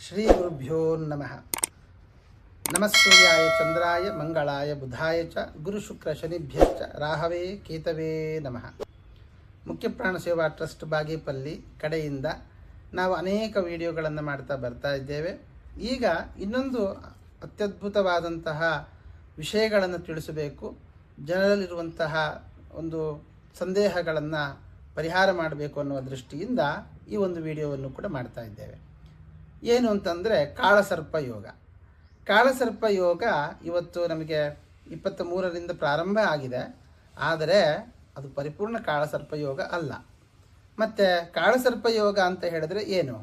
ಶ್ರೀ ಗುರುಭ್ಯೋ ನಮಃ. ನಮಸ್ಸೂರ್ಯಾಯ ಚಂದ್ರಾಯ ಮಂಗಳಾಯ ಬುಧಾಯ ಚ ಗುರು ಶುಕ್ರ ಶನಿಭ್ಯಶ್ಚ ರಾಹವೇ ಕೇತವೇ ನಮಃ. ಮುಖ್ಯಪ್ರಾಣ ಸೇವಾ ಟ್ರಸ್ಟ್ ಬಾಗೇಪಲ್ಲಿ ಕಡೆಯಿಂದ ನಾವು ಅನೇಕ ವಿಡಿಯೋಗಳನ್ನು ಮಾಡ್ತಾ ಬರ್ತಾ ಇದ್ದೇವೆ. ಈಗ ಇನ್ನೊಂದು ಅತ್ಯದ್ಭುತವಾದಂತಹ ವಿಷಯಗಳನ್ನು ತಿಳಿಸಬೇಕು, ಜನರಲ್ಲಿರುವಂತಹ ಒಂದು ಸಂದೇಹಗಳನ್ನು ಪರಿಹಾರ ಮಾಡಬೇಕು ಅನ್ನುವ ದೃಷ್ಟಿಯಿಂದ ಈ ಒಂದು ವಿಡಿಯೋವನ್ನು ಕೂಡ ಮಾಡ್ತಾ ಇದ್ದೇವೆ. ಏನು ಅಂತಂದರೆ ಕಾಳಸರ್ಪ ಯೋಗ. ಕಾಳಸರ್ಪ ಯೋಗ ಇವತ್ತು ನಮಗೆ 23ರಿಂದ ಪ್ರಾರಂಭ ಆಗಿದೆ. ಆದರೆ ಅದು ಪರಿಪೂರ್ಣ ಕಾಳಸರ್ಪ ಯೋಗ ಅಲ್ಲ. ಮತ್ತು ಕಾಳಸರ್ಪ ಯೋಗ ಅಂತ ಹೇಳಿದ್ರೆ ಏನು?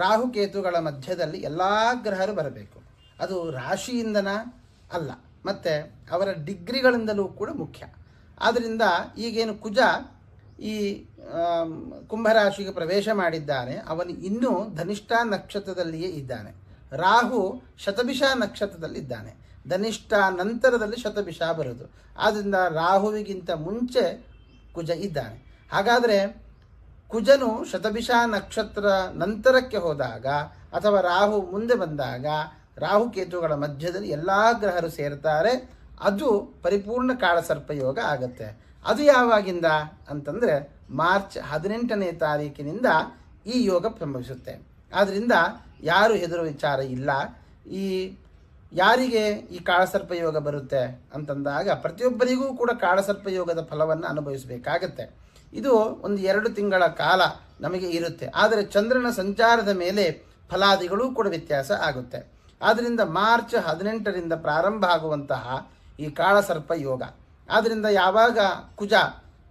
ರಾಹುಕೇತುಗಳ ಮಧ್ಯದಲ್ಲಿ ಎಲ್ಲ ಗ್ರಹರು ಬರಬೇಕು. ಅದು ರಾಶಿಯಿಂದನ ಅಲ್ಲ, ಮತ್ತು ಅವರ ಡಿಗ್ರಿಗಳಿಂದಲೂ ಕೂಡ ಮುಖ್ಯ. ಆದ್ದರಿಂದ ಈಗೇನು ಕುಜ ಈ ಕುಂಭರಾಶಿಗೆ ಪ್ರವೇಶ ಮಾಡಿದ್ದಾನೆ, ಅವನು ಇನ್ನೂ ಧನಿಷ್ಠ ನಕ್ಷತ್ರದಲ್ಲಿಯೇ ಇದ್ದಾನೆ. ರಾಹು ಶತಭಿಷ ನಕ್ಷತ್ರದಲ್ಲಿದ್ದಾನೆ. ಧನಿಷ್ಠ ನಂತರದಲ್ಲಿ ಶತಭಿಷ ಬರೋದು. ಆದ್ದರಿಂದ ರಾಹುವಿಗಿಂತ ಮುಂಚೆ ಕುಜ ಇದ್ದಾನೆ. ಹಾಗಾದರೆ ಕುಜನು ಶತಭಿಷ ನಕ್ಷತ್ರ ನಂತರಕ್ಕೆ ಹೋದಾಗ ಅಥವಾ ರಾಹು ಮುಂದೆ ಬಂದಾಗ ರಾಹುಕೇತುಗಳ ಮಧ್ಯದಲ್ಲಿ ಎಲ್ಲ ಗ್ರಹರು ಸೇರ್ತಾರೆ. ಅದು ಪರಿಪೂರ್ಣ ಕಾಳಸರ್ಪ ಯೋಗ ಆಗುತ್ತೆ. ಅದು ಯಾವಾಗಿಂದ ಅಂತಂದರೆ ಮಾರ್ಚ್ 18ನೇ ತಾರೀಕಿನಿಂದ ಈ ಯೋಗ ಸಂಭವಿಸುತ್ತೆ. ಆದ್ದರಿಂದ ಯಾರು ಹೆದರುವ ವಿಚಾರ ಇಲ್ಲ. ಯಾರಿಗೆ ಈ ಕಾಳಸರ್ಪ ಯೋಗ ಬರುತ್ತೆ ಅಂತಂದಾಗ ಪ್ರತಿಯೊಬ್ಬರಿಗೂ ಕೂಡ ಕಾಳಸರ್ಪ ಯೋಗದ ಫಲವನ್ನು ಅನುಭವಿಸಬೇಕಾಗತ್ತೆ. ಇದು ಒಂದು 2 ತಿಂಗಳ ಕಾಲ ನಮಗೆ ಇರುತ್ತೆ. ಆದರೆ ಚಂದ್ರನ ಸಂಚಾರದ ಮೇಲೆ ಫಲಾದಿಗಳೂ ಕೂಡ ವ್ಯತ್ಯಾಸ ಆಗುತ್ತೆ. ಆದ್ದರಿಂದ ಮಾರ್ಚ್ 18ರಿಂದ ಪ್ರಾರಂಭ ಆಗುವಂತಹ ಈ ಕಾಳಸರ್ಪ ಯೋಗ, ಆದ್ದರಿಂದ ಯಾವಾಗ ಕುಜ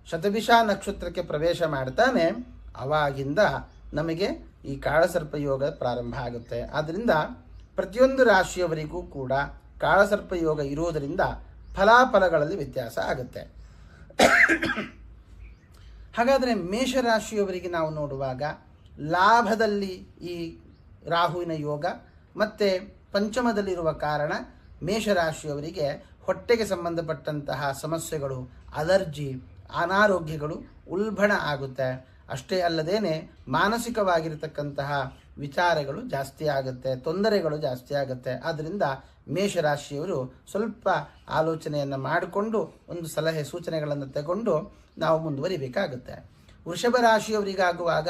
ಶತಭಿಷ ನಕ್ಷತ್ರಕ್ಕೆ ಪ್ರವೇಶ ಮಾಡ್ತಾನೆ ಆವಾಗಿಂದ ನಮಗೆ ಈ ಕಾಳಸರ್ಪ ಯೋಗ ಪ್ರಾರಂಭ ಆಗುತ್ತೆ. ಆದ್ದರಿಂದ ಪ್ರತಿಯೊಂದು ರಾಶಿಯವರಿಗೂ ಕೂಡ ಕಾಳಸರ್ಪ ಯೋಗ ಇರುವುದರಿಂದ ಫಲಾಫಲಗಳಲ್ಲಿ ವ್ಯತ್ಯಾಸ ಆಗುತ್ತೆ. ಹಾಗಾದರೆ ಮೇಷರಾಶಿಯವರಿಗೆ ನಾವು ನೋಡುವಾಗ ಲಾಭದಲ್ಲಿ ಈ ರಾಹುವಿನ ಯೋಗ ಮತ್ತು ಪಂಚಮದಲ್ಲಿರುವ ಕಾರಣ ಮೇಷರಾಶಿಯವರಿಗೆ ಹೊಟ್ಟೆಗೆ ಸಂಬಂಧಪಟ್ಟಂತಹ ಸಮಸ್ಯೆಗಳು, ಅಲರ್ಜಿ, ಅನಾರೋಗ್ಯಗಳು ಉಲ್ಬಣ ಆಗುತ್ತೆ. ಅಷ್ಟೇ ಅಲ್ಲದೇನೆ ಮಾನಸಿಕವಾಗಿರತಕ್ಕಂತಹ ವಿಚಾರಗಳು ಜಾಸ್ತಿ ಆಗುತ್ತೆ, ತೊಂದರೆಗಳು ಜಾಸ್ತಿ ಆಗುತ್ತೆ. ಆದ್ದರಿಂದ ಮೇಷರಾಶಿಯವರು ಸ್ವಲ್ಪ ಆಲೋಚನೆಯನ್ನು ಮಾಡಿಕೊಂಡು ಒಂದು ಸಲಹೆ ಸೂಚನೆಗಳನ್ನು ತಗೊಂಡು ನಾವು ಮುಂದುವರಿಬೇಕಾಗುತ್ತೆ. ವೃಷಭ ರಾಶಿಯವರಿಗಾಗುವಾಗ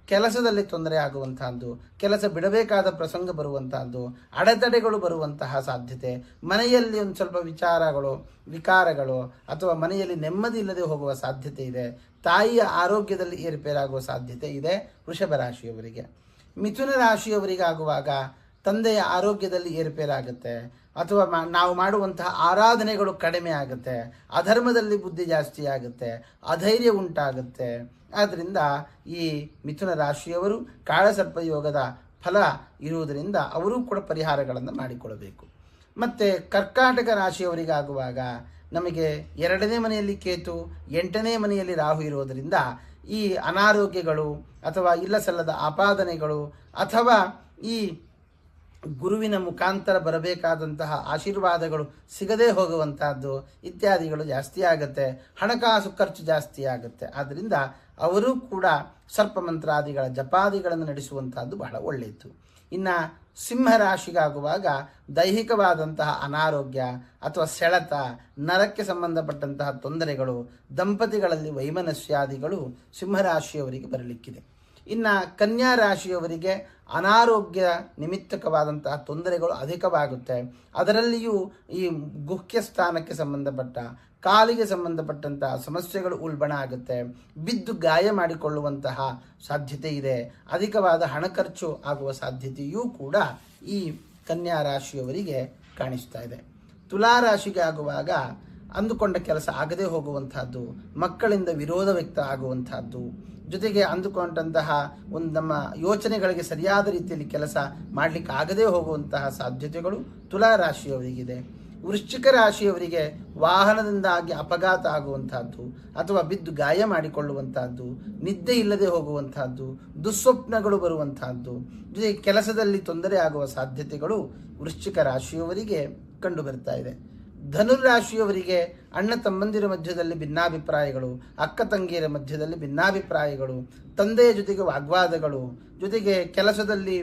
ಕೆಲಸದಲ್ಲಿ ತೊಂದರೆ ಆಗುವಂತಹದ್ದು, ಕೆಲಸ ಬಿಡಬೇಕಾದ ಪ್ರಸಂಗ ಬರುವಂತಹದ್ದು, ಅಡೆತಡೆಗಳು ಬರುವಂತಹ ಸಾಧ್ಯತೆ, ಮನೆಯಲ್ಲಿ ಒಂದು ಸ್ವಲ್ಪ ವಿಕಾರಗಳು ಅಥವಾ ಮನೆಯಲ್ಲಿ ನೆಮ್ಮದಿ ಇಲ್ಲದೆ ಹೋಗುವ ಸಾಧ್ಯತೆ ಇದೆ. ತಾಯಿಯ ಆರೋಗ್ಯದಲ್ಲಿ ಏರುಪೇರಾಗುವ ಸಾಧ್ಯತೆ ಇದೆ ವೃಷಭ ರಾಶಿಯವರಿಗೆ. ಮಿಥುನ ರಾಶಿಯವರಿಗಾಗುವಾಗ ತಂದೆಯ ಆರೋಗ್ಯದಲ್ಲಿ ಏರುಪೇರಾಗುತ್ತೆ ಅಥವಾ ನಾವು ಮಾಡುವಂತಹ ಆರಾಧನೆಗಳು ಕಡಿಮೆ ಆಗುತ್ತೆ, ಅಧರ್ಮದಲ್ಲಿ ಬುದ್ಧಿ ಜಾಸ್ತಿ ಆಗುತ್ತೆ, ಅಧೈರ್ಯ ಉಂಟಾಗುತ್ತೆ. ಆದ್ದರಿಂದ ಈ ಮಿಥುನ ರಾಶಿಯವರು ಕಾಳಸರ್ಪ ಯೋಗದ ಫಲ ಇರುವುದರಿಂದ ಅವರೂ ಕೂಡ ಪರಿಹಾರಗಳನ್ನು ಮಾಡಿಕೊಳ್ಳಬೇಕು. ಮತ್ತು ಕರ್ಕಾಟಕ ರಾಶಿಯವರಿಗಾಗುವಾಗ ನಮಗೆ 2ನೇ ಮನೆಯಲ್ಲಿ ಕೇತು, 8ನೇ ಮನೆಯಲ್ಲಿ ರಾಹು ಇರುವುದರಿಂದ ಈ ಅನಾರೋಗ್ಯಗಳು ಅಥವಾ ಇಲ್ಲಸಲ್ಲದ ಆಪಾದನೆಗಳು ಅಥವಾ ಈ ಗುರುವಿನ ಮುಖಾಂತರ ಬರಬೇಕಾದಂತಹ ಆಶೀರ್ವಾದಗಳು ಸಿಗದೇ ಹೋಗುವಂತಹದ್ದು ಇತ್ಯಾದಿಗಳು ಜಾಸ್ತಿ ಆಗುತ್ತೆ. ಹಣಕಾಸು ಖರ್ಚು ಜಾಸ್ತಿ ಆಗುತ್ತೆ. ಆದ್ದರಿಂದ ಅವರೂ ಕೂಡ ಸರ್ಪಮಂತ್ರಾದಿಗಳ ಜಪಾದಿಗಳನ್ನು ನಡೆಸುವಂತಹದ್ದು ಬಹಳ ಒಳ್ಳೆಯದು. ಇನ್ನು ಸಿಂಹರಾಶಿಗಾಗುವಾಗ ದೈಹಿಕವಾದಂತಹ ಅನಾರೋಗ್ಯ ಅಥವಾ ಸೆಳೆತ, ನರಕ್ಕೆ ಸಂಬಂಧಪಟ್ಟಂತಹ ತೊಂದರೆಗಳು, ದಂಪತಿಗಳಲ್ಲಿ ವೈಮನಸ್ಯಾದಿಗಳು ಸಿಂಹರಾಶಿಯವರಿಗೆ ಬರಲಿಕ್ಕಿದೆ. ಇನ್ನು ಕನ್ಯಾ ರಾಶಿಯವರಿಗೆ ಅನಾರೋಗ್ಯ ನಿಮಿತ್ತಕವಾದಂತಹ ತೊಂದರೆಗಳು ಅಧಿಕವಾಗುತ್ತೆ. ಅದರಲ್ಲಿಯೂ ಈ ಗುಹ್ಯ ಸ್ಥಾನಕ್ಕೆ ಸಂಬಂಧಪಟ್ಟ, ಕಾಲಿಗೆ ಸಂಬಂಧಪಟ್ಟಂತಹ ಸಮಸ್ಯೆಗಳು ಉಲ್ಬಣ ಆಗುತ್ತೆ. ಬಿದ್ದು ಗಾಯ ಮಾಡಿಕೊಳ್ಳುವಂತಹ ಸಾಧ್ಯತೆ ಇದೆ. ಅಧಿಕವಾದ ಹಣ ಖರ್ಚು ಆಗುವ ಸಾಧ್ಯತೆಯೂ ಕೂಡ ಈ ಕನ್ಯಾ ರಾಶಿಯವರಿಗೆ ಕಾಣಿಸ್ತಾ ಇದೆ. ತುಲಾ ರಾಶಿಗೆ ಆಗುವಾಗ ಅಂದುಕೊಂಡ ಕೆಲಸ ಆಗದೆ ಹೋಗುವಂತಹದ್ದು, ಮಕ್ಕಳಿಂದ ವಿರೋಧ ವ್ಯಕ್ತ ಆಗುವಂತಹದ್ದು, ಜೊತೆಗೆ ಅಂದುಕೊಂಡಂತಹ ಒಂದು ನಮ್ಮ ಯೋಚನೆಗಳಿಗೆ ಸರಿಯಾದ ರೀತಿಯಲ್ಲಿ ಕೆಲಸ ಮಾಡಲಿಕ್ಕೆ ಆಗದೆ ಹೋಗುವಂತಹ ಸಾಧ್ಯತೆಗಳು ತುಲಾ ರಾಶಿಯವರಿಗಿದೆ. ವೃಶ್ಚಿಕ ರಾಶಿಯವರಿಗೆ ವಾಹನದಿಂದಾಗಿ ಅಪಘಾತ ಆಗುವಂತಹದ್ದು ಅಥವಾ ಬಿದ್ದು ಗಾಯ ಮಾಡಿಕೊಳ್ಳುವಂತಹದ್ದು, ನಿದ್ದೆ ಇಲ್ಲದೆ ಹೋಗುವಂತಹದ್ದು, ದುಸ್ವಪ್ನಗಳು ಬರುವಂತಹದ್ದು, ಜೊತೆಗೆ ಕೆಲಸದಲ್ಲಿ ತೊಂದರೆ ಆಗುವ ಸಾಧ್ಯತೆಗಳು ವೃಶ್ಚಿಕ ರಾಶಿಯವರಿಗೆ ಕಂಡು ಬರ್ತಾ ಇದೆ. ಧನುರಾಶಿಯವರಿಗೆ ಅಣ್ಣ ತಮ್ಮಂದಿರ ಮಧ್ಯದಲ್ಲಿ ಭಿನ್ನಾಭಿಪ್ರಾಯಗಳು, ಅಕ್ಕ ತಂಗಿಯರ ಮಧ್ಯದಲ್ಲಿ ಭಿನ್ನಾಭಿಪ್ರಾಯಗಳು, ತಂದೆಯ ಜೊತೆಗೆ ವಾಗ್ವಾದಗಳು, ಜೊತೆಗೆ ಕೆಲಸದಲ್ಲಿ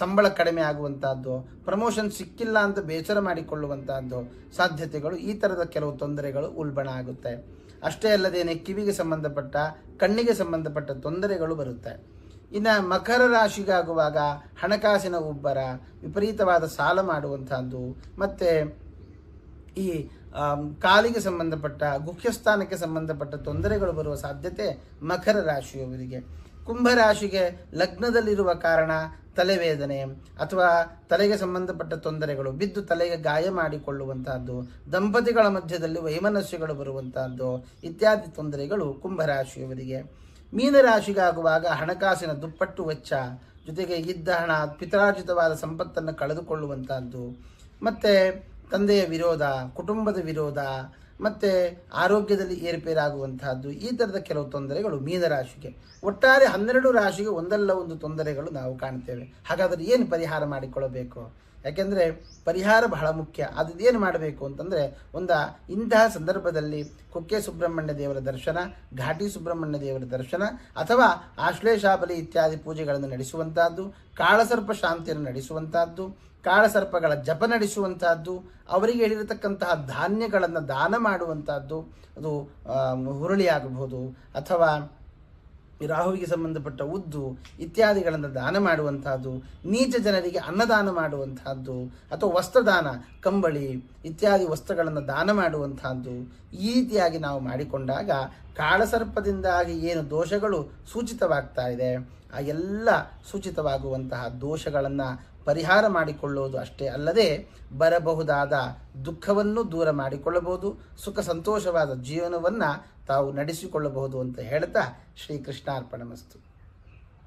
ಸಂಬಳ ಕಡಿಮೆ ಆಗುವಂತಹದ್ದು, ಪ್ರಮೋಷನ್ ಸಿಕ್ಕಿಲ್ಲ ಅಂತ ಬೇಸರ ಮಾಡಿಕೊಳ್ಳುವಂತಹದ್ದು ಸಾಧ್ಯತೆಗಳು, ಈ ಥರದ ಕೆಲವು ತೊಂದರೆಗಳು ಉಲ್ಬಣ ಆಗುತ್ತೆ. ಅಷ್ಟೇ ಅಲ್ಲದೇನೆ ಕಿವಿಗೆ ಸಂಬಂಧಪಟ್ಟ, ಕಣ್ಣಿಗೆ ಸಂಬಂಧಪಟ್ಟ ತೊಂದರೆಗಳು ಬರುತ್ತೆ. ಇನ್ನು ಮಕರ ರಾಶಿಗಾಗುವಾಗ ಹಣಕಾಸಿನ ಉಬ್ಬರ, ವಿಪರೀತವಾದ ಸಾಲ ಮಾಡುವಂತಹದ್ದು, ಮತ್ತು ಈ ಕಾಲಿಗೆ ಸಂಬಂಧಪಟ್ಟ, ಗುಹ್ಯಸ್ಥಾನಕ್ಕೆ ಸಂಬಂಧಪಟ್ಟ ತೊಂದರೆಗಳು ಬರುವ ಸಾಧ್ಯತೆ ಮಕರ ರಾಶಿಯವರಿಗೆ. ಕುಂಭರಾಶಿಗೆ ಲಗ್ನದಲ್ಲಿರುವ ಕಾರಣ ತಲೆವೇದನೆ ಅಥವಾ ತಲೆಗೆ ಸಂಬಂಧಪಟ್ಟ ತೊಂದರೆಗಳು, ಬಿದ್ದು ತಲೆಗೆ ಗಾಯ ಮಾಡಿಕೊಳ್ಳುವಂತಹದ್ದು, ದಂಪತಿಗಳ ಮಧ್ಯದಲ್ಲಿ ವೈಮನಸ್ಯಗಳು ಬರುವಂತಹದ್ದು ಇತ್ಯಾದಿ ತೊಂದರೆಗಳು ಕುಂಭರಾಶಿಯವರಿಗೆ. ಮೀನರಾಶಿಗಾಗುವಾಗ ಹಣಕಾಸಿನ ದುಪ್ಪಟ್ಟು ವೆಚ್ಚ, ಜೊತೆಗೆ ಇದ್ದ ಹಣ, ಪಿತ್ರಾರ್ಜಿತವಾದ ಸಂಪತ್ತನ್ನು ಕಳೆದುಕೊಳ್ಳುವಂತಹದ್ದು, ಮತ್ತು ತಂದೆಯ ವಿರೋಧ, ಕುಟುಂಬದ ವಿರೋಧ, ಮತ್ತು ಆರೋಗ್ಯದಲ್ಲಿ ಏರುಪೇರಾಗುವಂತಹದ್ದು, ಈ ಥರದ ಕೆಲವು ತೊಂದರೆಗಳು ಮೀನರಾಶಿಗೆ. ಒಟ್ಟಾರೆ 12 ರಾಶಿಗೆ ಒಂದಲ್ಲ ಒಂದು ತೊಂದರೆಗಳು ನಾವು ಕಾಣ್ತೇವೆ. ಹಾಗಾದರೆ ಏನು ಪರಿಹಾರ ಮಾಡಿಕೊಳ್ಳಬೇಕು? ಯಾಕೆಂದರೆ ಪರಿಹಾರ ಬಹಳ ಮುಖ್ಯ. ಅದು ಏನು ಮಾಡಬೇಕು ಅಂತಂದರೆ, ಇಂತಹ ಸಂದರ್ಭದಲ್ಲಿ ಕುಕ್ಕೆ ಸುಬ್ರಹ್ಮಣ್ಯ ದೇವರ ದರ್ಶನ, ಘಾಟಿ ಸುಬ್ರಹ್ಮಣ್ಯ ದೇವರ ದರ್ಶನ, ಅಥವಾ ಆಶ್ಲೇಷಾಬಲಿ ಇತ್ಯಾದಿ ಪೂಜೆಗಳನ್ನು ನಡೆಸುವಂತಹದ್ದು, ಕಾಳಸರ್ಪ ಶಾಂತಿಯನ್ನು ನಡೆಸುವಂತಹದ್ದು, ಕಾಳಸರ್ಪಗಳ ಜಪ ನಡೆಸುವಂತಹದ್ದು, ಅವರಿಗೆ ಹೇಳಿರತಕ್ಕಂತಹ ಧಾನ್ಯಗಳನ್ನು ದಾನ ಮಾಡುವಂತಹದ್ದು, ಅದು ಹುರುಳಿ ಆಗಬಹುದು ಅಥವಾ ರಾಹುವಿಗೆ ಸಂಬಂಧಪಟ್ಟ ಉದ್ದು ಇತ್ಯಾದಿಗಳನ್ನು ದಾನ ಮಾಡುವಂತಹದ್ದು, ನೀಚ ಜನರಿಗೆ ಅನ್ನದಾನ ಮಾಡುವಂತಹದ್ದು, ಅಥವಾ ವಸ್ತ್ರದಾನ, ಕಂಬಳಿ ಇತ್ಯಾದಿ ವಸ್ತ್ರಗಳನ್ನು ದಾನ ಮಾಡುವಂತಹದ್ದು, ಈ ರೀತಿಯಾಗಿ ನಾವು ಮಾಡಿಕೊಂಡಾಗ ಕಾಳಸರ್ಪದಿಂದಾಗಿ ಏನು ದೋಷಗಳು ಸೂಚಿತವಾಗ್ತಾ ಇದೆ, ಆ ಎಲ್ಲ ಸೂಚಿತವಾಗುವಂತಹ ದೋಷಗಳನ್ನು ಪರಿಹಾರ ಮಾಡಿಕೊಳ್ಳುವುದು ಅಷ್ಟೇ ಅಲ್ಲದೆ ಬರಬಹುದಾದ ದುಃಖವನ್ನು ದೂರ ಮಾಡಿಕೊಳ್ಳಬಹುದು, ಸುಖ ಸಂತೋಷವಾದ ಜೀವನವನ್ನು ತಾವು ನಡೆಸಿಕೊಳ್ಳಬಹುದು ಅಂತ ಹೇಳ್ತಾ ಶ್ರೀಕೃಷ್ಣಾರ್ಪಣಮಸ್ತು.